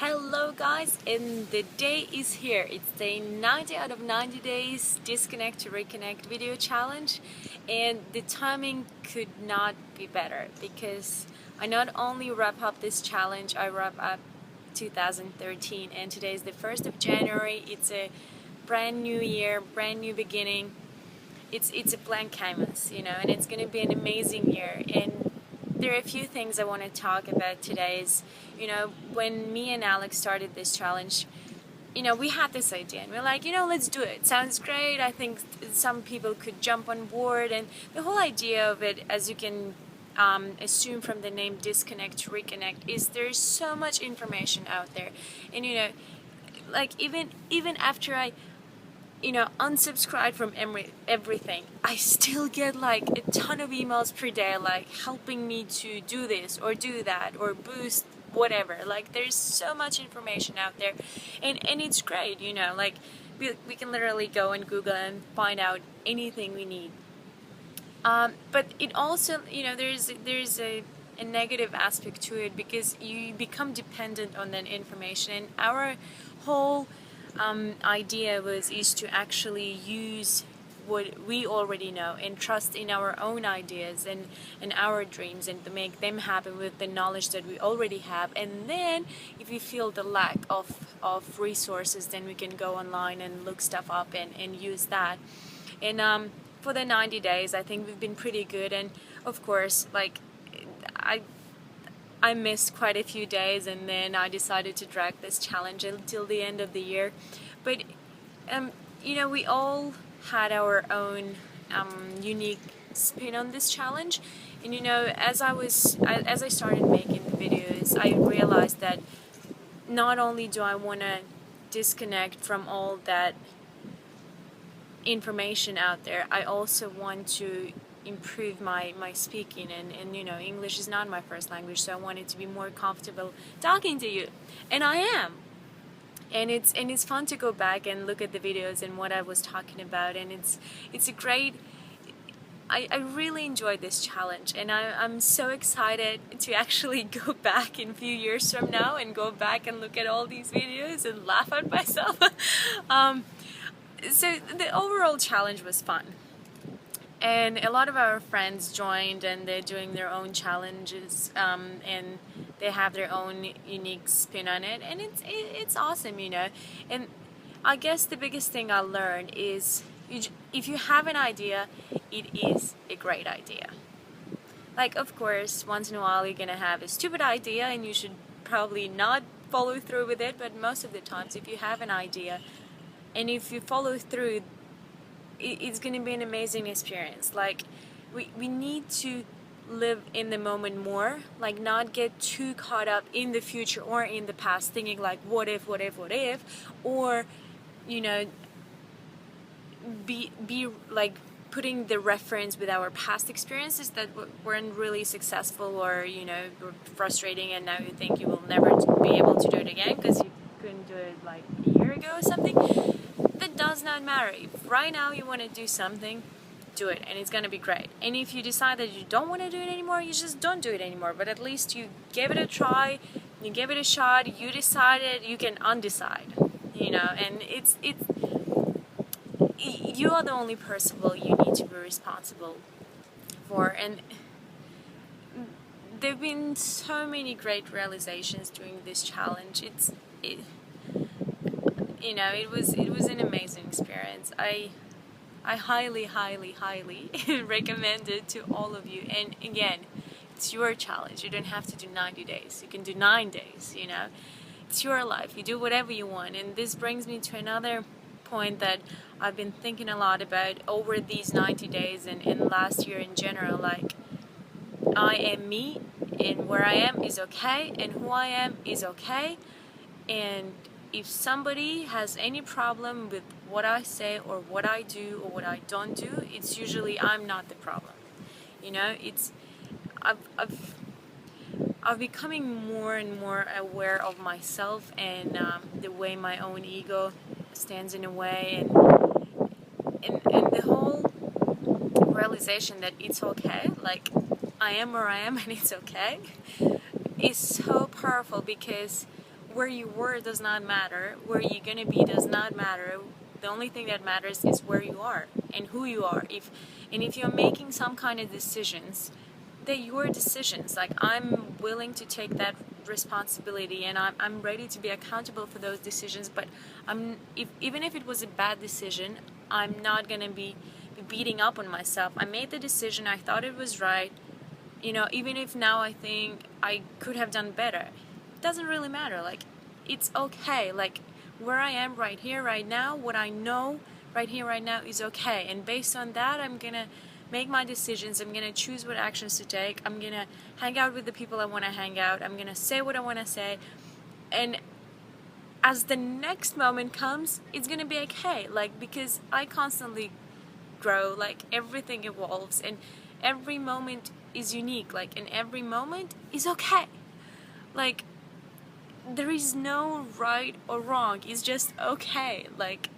Hello guys, and the day is here. It's day 90 out of 90 days disconnect to reconnect video challenge, and the timing could not be better because I not only wrap up this challenge, I wrap up 2013, and today is the 1st of January. It's a brand new year, brand new beginning. It's a blank canvas, and it's going to be an amazing year. And there are a few things I want to talk about today. When me and Alex started this challenge, we had this idea and we're like, let's do it. Sounds great. I think some people could jump on board. And the whole idea of it, as you can assume from the name Disconnect to Reconnect, is there's so much information out there. And, even after I unsubscribe from everything, I still get like a ton of emails per day, like helping me to do this or do that or boost whatever. Like there's so much information out there, and it's great. We can literally go and Google and find out anything we need. But it also, there's a negative aspect to it because you become dependent on that information, and our whole idea is to actually use what we already know and trust in our own ideas and our dreams, and to make them happen with the knowledge that we already have. And then if we feel the lack of resources, then we can go online and look stuff up and use that. And for the 90 days, I think we've been pretty good. And of course, I missed quite a few days, and then I decided to drag this challenge until the end of the year. But we all had our own unique spin on this challenge. And as I started making the videos, I realized that not only do I want to disconnect from all that information out there, I also want to improve my speaking, and English is not my first language, so I wanted to be more comfortable talking to you, and I am. And it's fun to go back and look at the videos and what I was talking about, and it's a great. I really enjoyed this challenge, and I'm so excited to actually go back in a few years from now and go back and look at all these videos and laugh at myself. So the overall challenge was fun. And a lot of our friends joined, and they're doing their own challenges, and they have their own unique spin on it, and it's awesome, And I guess the biggest thing I learned is if you have an idea, it is a great idea. Like, of course, once in a while you're gonna have a stupid idea, and you should probably not follow through with it. But most of the times, if you have an idea, and if you follow through, it's going to be an amazing experience. Like we need to live in the moment more, like not get too caught up in the future or in the past, thinking like what if, or be like putting the reference with our past experiences that weren't really successful, or were frustrating, and now you think you will never be able to do it again because you couldn't do it like a year ago or something. That does not matter. If right now you want to do something, do it, and it's going to be great. And if you decide that you don't want to do it anymore, you just don't do it anymore. But at least you gave it a try, you gave it a shot, you decided. You can undecide, and it's you are the only person you need to be responsible for. And there have been so many great realizations during this challenge. It was an amazing experience. I highly recommend it to all of you. And again, it's your challenge. You don't have to do 90 days. You can do 9 days, It's your life. You do whatever you want. And this brings me to another point that I've been thinking a lot about over these 90 days and last year in general. Like, I am me, and where I am is okay, and who I am is okay. And if somebody has any problem with what I say or what I do or what I don't do, it's usually I'm not the problem. I've becoming more and more aware of myself, and the way my own ego stands in a way, and the whole realization that it's okay, like I am where I am and it's okay, is so powerful, because where you were does not matter, where you're gonna be does not matter. The only thing that matters is where you are and who you are. If you're making some kind of decisions, they're your decisions. Like, I'm willing to take that responsibility, and I'm ready to be accountable for those decisions. But even if it was a bad decision, I'm not gonna be beating up on myself. I made the decision. I thought it was right. Even if now I think I could have done better, it doesn't really matter. Like, it's okay. Like, where I am right here, right now, what I know right here, right now is okay. And based on that, I'm gonna make my decisions. I'm gonna choose what actions to take. I'm gonna hang out with the people I want to hang out. I'm gonna say what I want to say. And as the next moment comes, it's gonna be okay. Like, because I constantly grow, like, everything evolves, and every moment is unique, like, and every moment is okay. Like, there is no right or wrong, it's just okay. Like,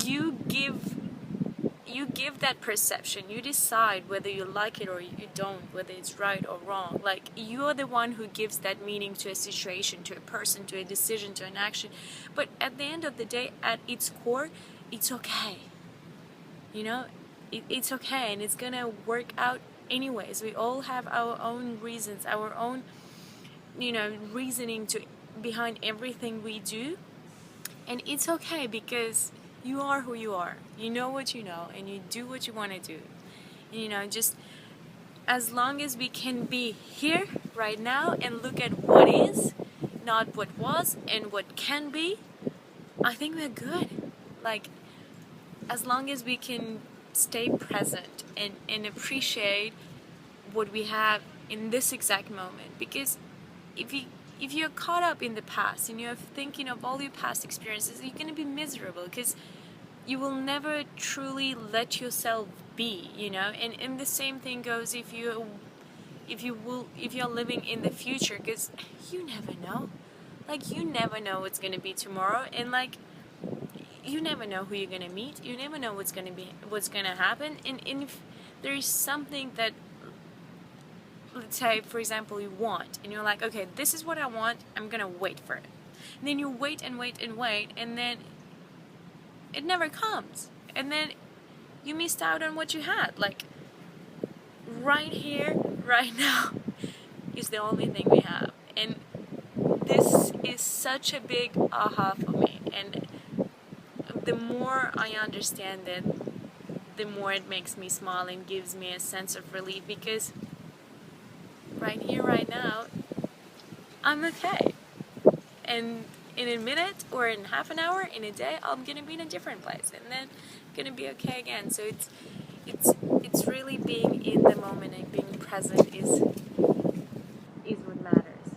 you give that perception, you decide whether you like it or you don't, whether it's right or wrong. Like, you're the one who gives that meaning to a situation, to a person, to a decision, to an action. But at the end of the day, at its core, it's okay. It's okay, and it's gonna work out anyways. We all have our own reasons, our own reasoning behind everything we do, and it's okay, because you are who you are. You know what you know, and you do what you want to do. Just as long as we can be here right now and look at what is, not what was, and what can be, I think we're good. Like, as long as we can stay present and appreciate what we have in this exact moment. Because if you're caught up in the past and you're thinking of all your past experiences, you're going to be miserable, because you will never truly let yourself be. And the same thing goes if you're living in the future, because you never know. Like, you never know what's going to be tomorrow, and like, you never know who you're gonna meet. You never know what's gonna happen. And if there is something that, let's say, for example, you want, and you're like, okay, this is what I want, I'm gonna wait for it. And then you wait and wait and wait, and then it never comes. And then you missed out on what you had. Like, right here, right now, is the only thing we have. And this is such a big aha for me. And the more I understand it, the more it makes me smile and gives me a sense of relief, because right here, right now, I'm okay. And in a minute, or in half an hour, in a day, I'm gonna be in a different place, and then I'm gonna be okay again. So it's really being in the moment and being present is what matters.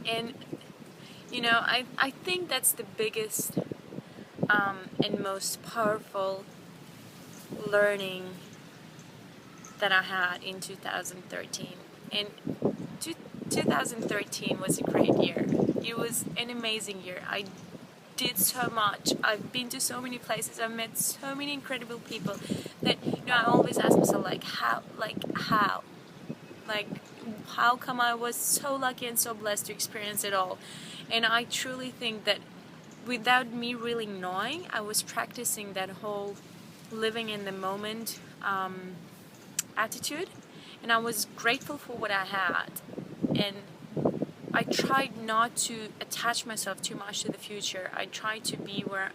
And I think that's the biggest and most powerful learning that I had in 2013. And 2013 was a great year. It was an amazing year. I did so much. I've been to so many places. I've met so many incredible people that I always ask myself, like, how come I was so lucky and so blessed to experience it all. And I truly think that without me really knowing, I was practicing that whole living in the moment attitude, and I was grateful for what I had. And I tried not to attach myself too much to the future. I tried to be where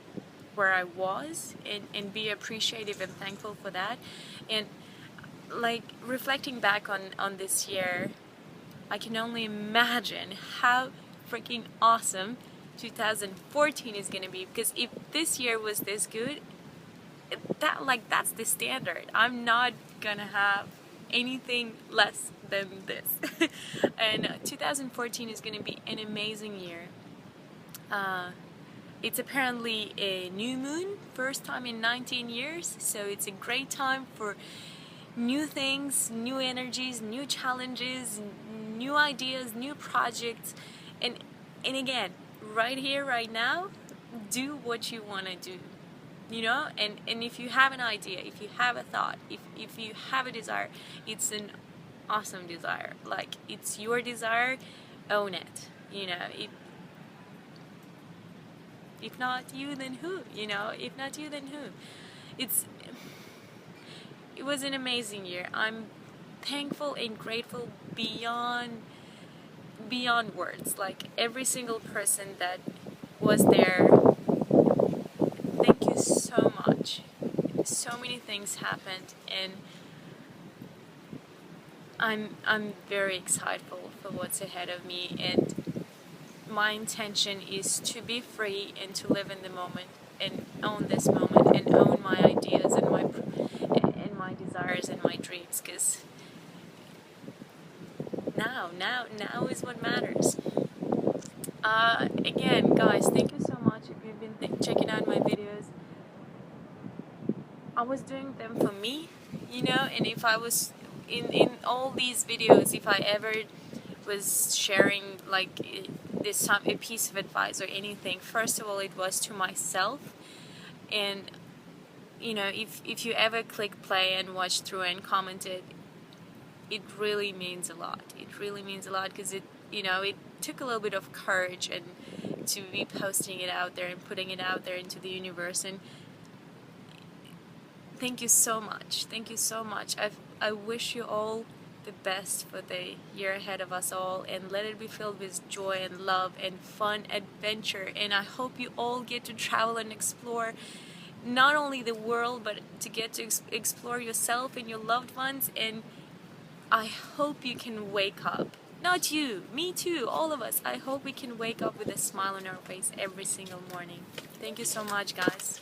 I was, and be appreciative and thankful for that. And like, reflecting back on this year, I can only imagine how freaking awesome 2014 is going to be, because if this year was this good, that's the standard. I'm not gonna have anything less than this. And 2014 is gonna be an amazing year. It's apparently a new moon, first time in 19 years, so it's a great time for new things, new energies, new challenges, new ideas, new projects, and again, right here, right now, do what you want to do. And if you have an idea, if you have a thought, if you have a desire, it's an awesome desire. Like, it's your desire, own it. You know, if not you, then who? You know, if not you, then who? It was an amazing year. I'm thankful and grateful beyond words. Like every single person that was there, thank you so much. So many things happened, and I'm very excited for what's ahead of me, and my intention is to be free and to live in the moment and own this moment and own my ideas and my desires and my dreams, because now is what matters. Again, guys, thank you so much if you've been checking out my videos. I was doing them for me, you know, and if I was in all these videos, if I ever was sharing like a piece of advice or anything, first of all, it was to myself. And you know, if you ever click play and watch through and commented, it really means a lot. It really means a lot, because it took a little bit of courage and to be posting it out there and putting it out there into the universe. And thank you so much. Thank you so much. I wish you all the best for the year ahead of us all, and let it be filled with joy and love and fun adventure. And I hope you all get to travel and explore not only the world, but to get to explore yourself and your loved ones. And I hope you can wake up. Not you, me too, all of us. I hope we can wake up with a smile on our face every single morning. Thank you so much, guys.